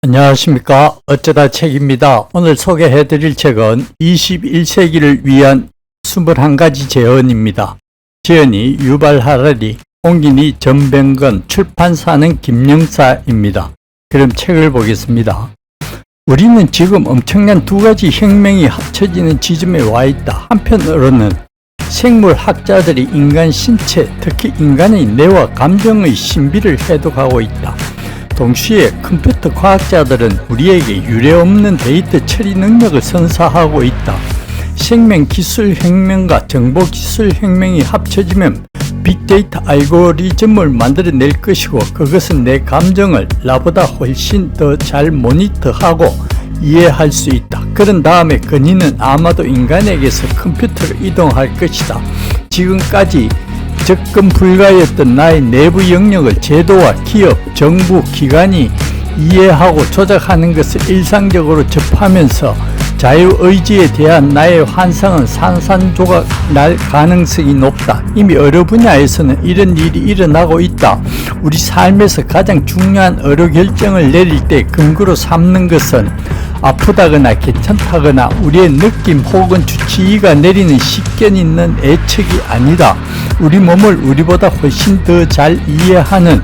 안녕하십니까. 어쩌다 책입니다. 오늘 소개해드릴 책은 21세기를 위한 21가지 재언입니다. 재언이 유발 하라리, 옹기니 전병건, 출판사는 김영사입니다. 그럼 책을 보겠습니다. 우리는 지금 엄청난 두 가지 혁명이 합쳐지는 지점에 와 있다. 한편으로는 생물학자들이 인간 신체, 특히 인간의 뇌와 감정의 신비를 해독하고 있다. 동시에 컴퓨터 과학자들은 우리에게 유례없는 데이터 처리 능력을 선사하고 있다. 생명기술 혁명과 정보기술 혁명이 합쳐지면 빅데이터 알고리즘을 만들어낼 것이고, 그것은 내 감정을 나보다 훨씬 더 잘 모니터하고 이해할 수 있다. 그런 다음에 건의는 아마도 인간에게서 컴퓨터로 이동할 것이다. 지금까지 접근 불가였던 나의 내부 영역을 제도와 기업, 정부, 기관이 이해하고 조작하는 것을 일상적으로 접하면서 자유의지에 대한 나의 환상은 산산조각 날 가능성이 높다. 이미 어느 분야에서는 이런 일이 일어나고 있다. 우리 삶에서 가장 중요한 의료결정을 내릴 때 근거로 삼는 것은 아프다거나 괜찮다거나 우리의 느낌 혹은 주치의가 내리는 식견 있는 예측이 아니다. 우리 몸을 우리보다 훨씬 더 잘 이해하는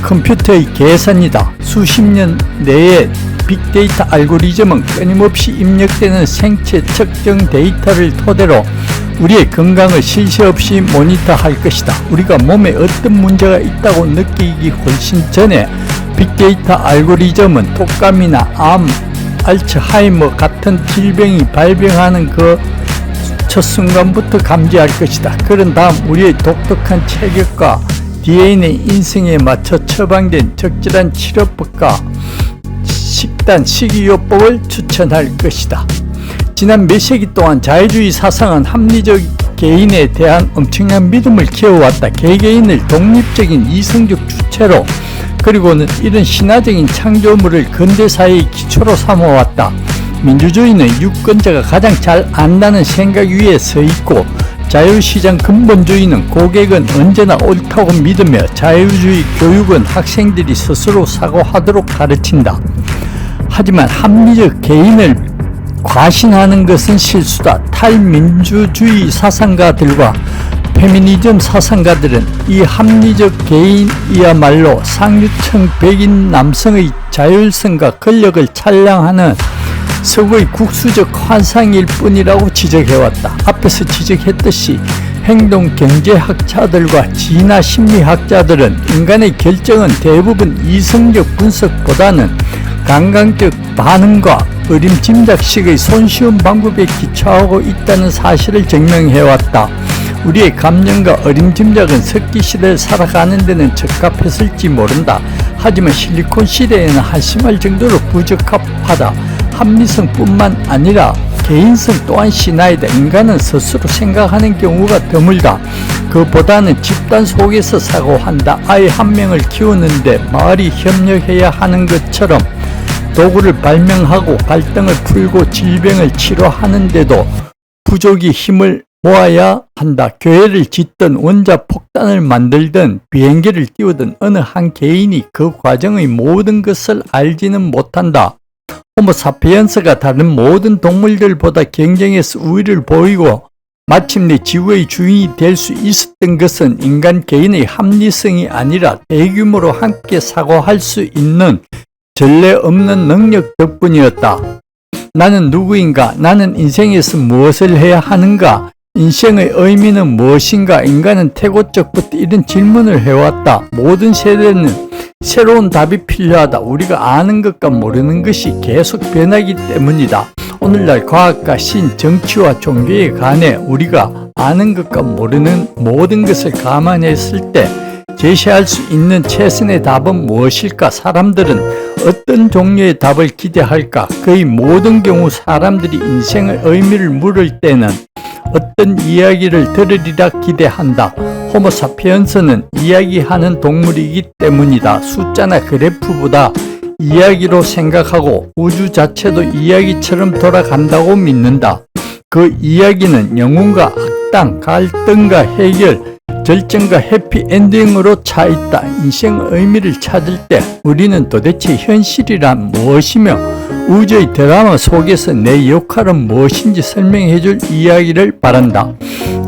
컴퓨터의 계산이다. 수십 년 내에 빅데이터 알고리즘은 끊임없이 입력되는 생체 측정 데이터를 토대로 우리의 건강을 쉴 새 없이 모니터할 것이다. 우리가 몸에 어떤 문제가 있다고 느끼기 훨씬 전에 빅데이터 알고리즘은 독감이나 암, 알츠하이머 같은 질병이 발병하는 그 첫 순간부터 감지할 것이다. 그런 다음 우리의 독특한 체격과 DNA 인성에 맞춰 처방된 적절한 치료법과 식단, 식이요법을 추천할 것이다. 지난 몇 세기 동안 자유주의 사상은 합리적 개인에 대한 엄청난 믿음을 키워왔다. 개개인을 독립적인 이성적 주체로, 그리고는 이런 신화적인 창조물을 근대사회의 기초로 삼아왔다. 민주주의는 유권자가 가장 잘 안다는 생각 위에 서 있고, 자유시장 근본주의는 고객은 언제나 옳다고 믿으며, 자유주의 교육은 학생들이 스스로 사고하도록 가르친다. 하지만 합리적 개인을 과신하는 것은 실수다. 탈민주주의 사상가들과 페미니즘 사상가들은 이 합리적 개인이야말로 상류층 백인 남성의 자율성과 권력을 찬양하는 서구의 국수적 환상일 뿐이라고 지적해왔다. 앞에서 지적했듯이 행동경제학자들과 진화심리학자들은 인간의 결정은 대부분 이성적 분석보다는 감각적 반응과 어림짐작식의 손쉬운 방법에 기초하고 있다는 사실을 증명해왔다. 우리의 감정과 어림짐작은 석기 시대를 살아가는 데는 적합했을지 모른다. 하지만 실리콘 시대에는 한심할 정도로 부적합하다. 합리성뿐만 아니라 개인성 또한 신화이다. 인간은 스스로 생각하는 경우가 드물다. 그보다는 집단 속에서 사고한다. 아이 한 명을 키우는데 마을이 협력해야 하는 것처럼 도구를 발명하고 갈등을 풀고 질병을 치료하는데도 부족이 힘을 모아야 한다. 교회를 짓든 원자폭탄을 만들든 비행기를 띄우든 어느 한 개인이 그 과정의 모든 것을 알지는 못한다. 호모사피엔스가 다른 모든 동물들보다 경쟁에서 우위를 보이고 마침내 지구의 주인이 될 수 있었던 것은 인간 개인의 합리성이 아니라 대규모로 함께 사고할 수 있는 전례 없는 능력 덕분이었다. 나는 누구인가? 나는 인생에서 무엇을 해야 하는가? 인생의 의미는 무엇인가? 인간은 태고적부터 이런 질문을 해왔다. 모든 세대는 새로운 답이 필요하다. 우리가 아는 것과 모르는 것이 계속 변하기 때문이다. 오늘날 과학과 신, 정치와 종교에 관해 우리가 아는 것과 모르는 모든 것을 감안했을 때 제시할 수 있는 최선의 답은 무엇일까? 사람들은 어떤 종류의 답을 기대할까? 거의 모든 경우 사람들이 인생의 의미를 물을 때는 어떤 이야기를 들으리라 기대한다. 호모사피엔스는 이야기하는 동물이기 때문이다. 숫자나 그래프보다 이야기로 생각하고 우주 자체도 이야기처럼 돌아간다고 믿는다. 그 이야기는 영웅과 악당, 갈등과 해결, 절정과 해피엔딩으로 차있다. 인생의 의미를 찾을 때 우리는 도대체 현실이란 무엇이며 우주의 드라마 속에서 내 역할은 무엇인지 설명해줄 이야기를 바란다.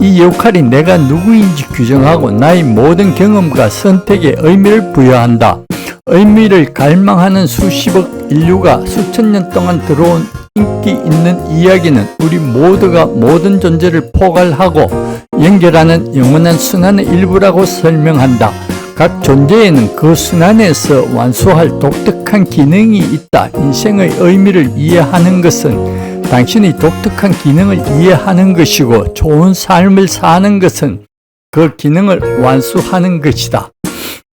이 역할이 내가 누구인지 규정하고 나의 모든 경험과 선택에 의미를 부여한다. 의미를 갈망하는 수십억 인류가 수천 년 동안 들어온 인기 있는 이야기는 우리 모두가 모든 존재를 포괄하고 연결하는 영원한 순환의 일부라고 설명한다. 각 존재에는 그 순환에서 완수할 독특한 기능이 있다. 인생의 의미를 이해하는 것은 당신의 독특한 기능을 이해하는 것이고, 좋은 삶을 사는 것은 그 기능을 완수하는 것이다.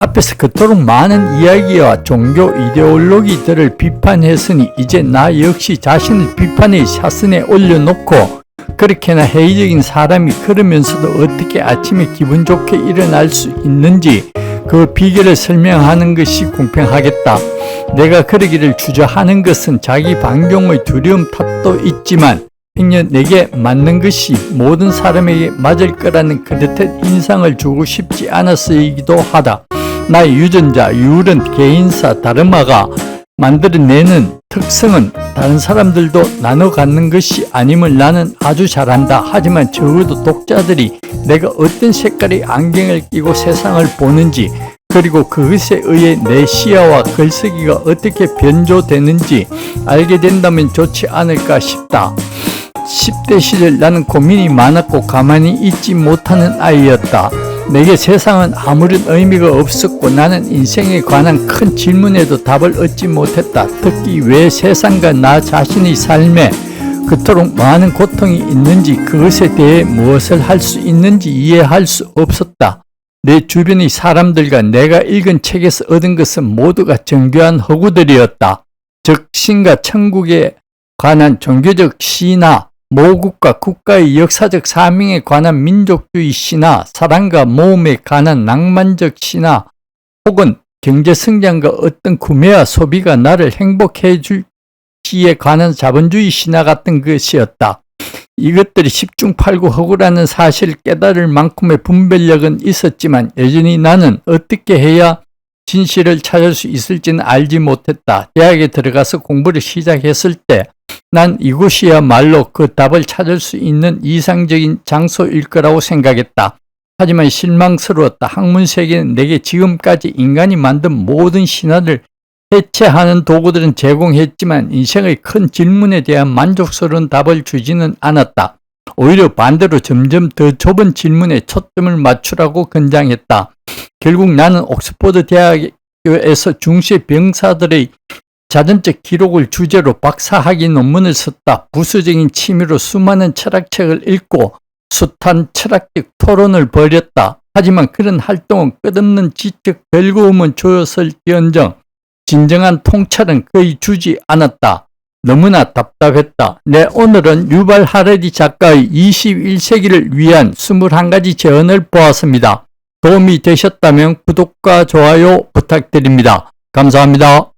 앞에서 그토록 많은 이야기와 종교 이데올로기들을 비판했으니 이제 나 역시 자신을 비판의 사선에 올려놓고 그렇게나 회의적인 사람이 그러면서도 어떻게 아침에 기분 좋게 일어날 수 있는지 그 비결을 설명하는 것이 공평하겠다. 내가 그러기를 주저하는 것은 자기 반경의 두려움 탓도 있지만 행여 내게 맞는 것이 모든 사람에게 맞을 거라는 그릇된 인상을 주고 싶지 않아서이기도 하다. 나의 유전자, 유전, 개인사, 다르마가 만들어내는 특성은 다른 사람들도 나눠 갖는 것이 아님을 나는 아주 잘 안다. 하지만 적어도 독자들이 내가 어떤 색깔의 안경을 끼고 세상을 보는지, 그리고 그것에 의해 내 시야와 글쓰기가 어떻게 변조되는지 알게 된다면 좋지 않을까 싶다. 10대 시절 나는 고민이 많았고 가만히 있지 못하는 아이였다. 내게 세상은 아무런 의미가 없었고 나는 인생에 관한 큰 질문에도 답을 얻지 못했다. 특히 왜 세상과 나 자신의 삶에 그토록 많은 고통이 있는지, 그것에 대해 무엇을 할 수 있는지 이해할 수 없었다. 내 주변의 사람들과 내가 읽은 책에서 얻은 것은 모두가 정교한 허구들이었다. 즉 신과 천국에 관한 종교적 시나 모국과 국가의 역사적 사명에 관한 민족주의 시나 사랑과 모험에 관한 낭만적 시나 혹은 경제성장과 어떤 구매와 소비가 나를 행복해 줄지에 관한 자본주의 시나 같은 것이었다. 이것들이 십중팔구 허구라는 사실을 깨달을 만큼의 분별력은 있었지만 여전히 나는 어떻게 해야 진실을 찾을 수 있을지는 알지 못했다. 대학에 들어가서 공부를 시작했을 때 난 이곳이야말로 그 답을 찾을 수 있는 이상적인 장소일 거라고 생각했다. 하지만 실망스러웠다. 학문 세계는 내게 지금까지 인간이 만든 모든 신화를 해체하는 도구들은 제공했지만 인생의 큰 질문에 대한 만족스러운 답을 주지는 않았다. 오히려 반대로 점점 더 좁은 질문에 초점을 맞추라고 권장했다. 결국 나는 옥스퍼드 대학교에서 중세 병사들의 자전적 기록을 주제로 박사학위 논문을 썼다. 부수적인 취미로 수많은 철학책을 읽고 숱한 철학적 토론을 벌였다. 하지만 그런 활동은 끝없는 지적 즐거움은 주었을지언정 진정한 통찰은 거의 주지 않았다. 너무나 답답했다. 네, 오늘은 유발 하라리 작가의 21세기를 위한 21가지 제언을 보았습니다. 도움이 되셨다면 구독과 좋아요 부탁드립니다. 감사합니다.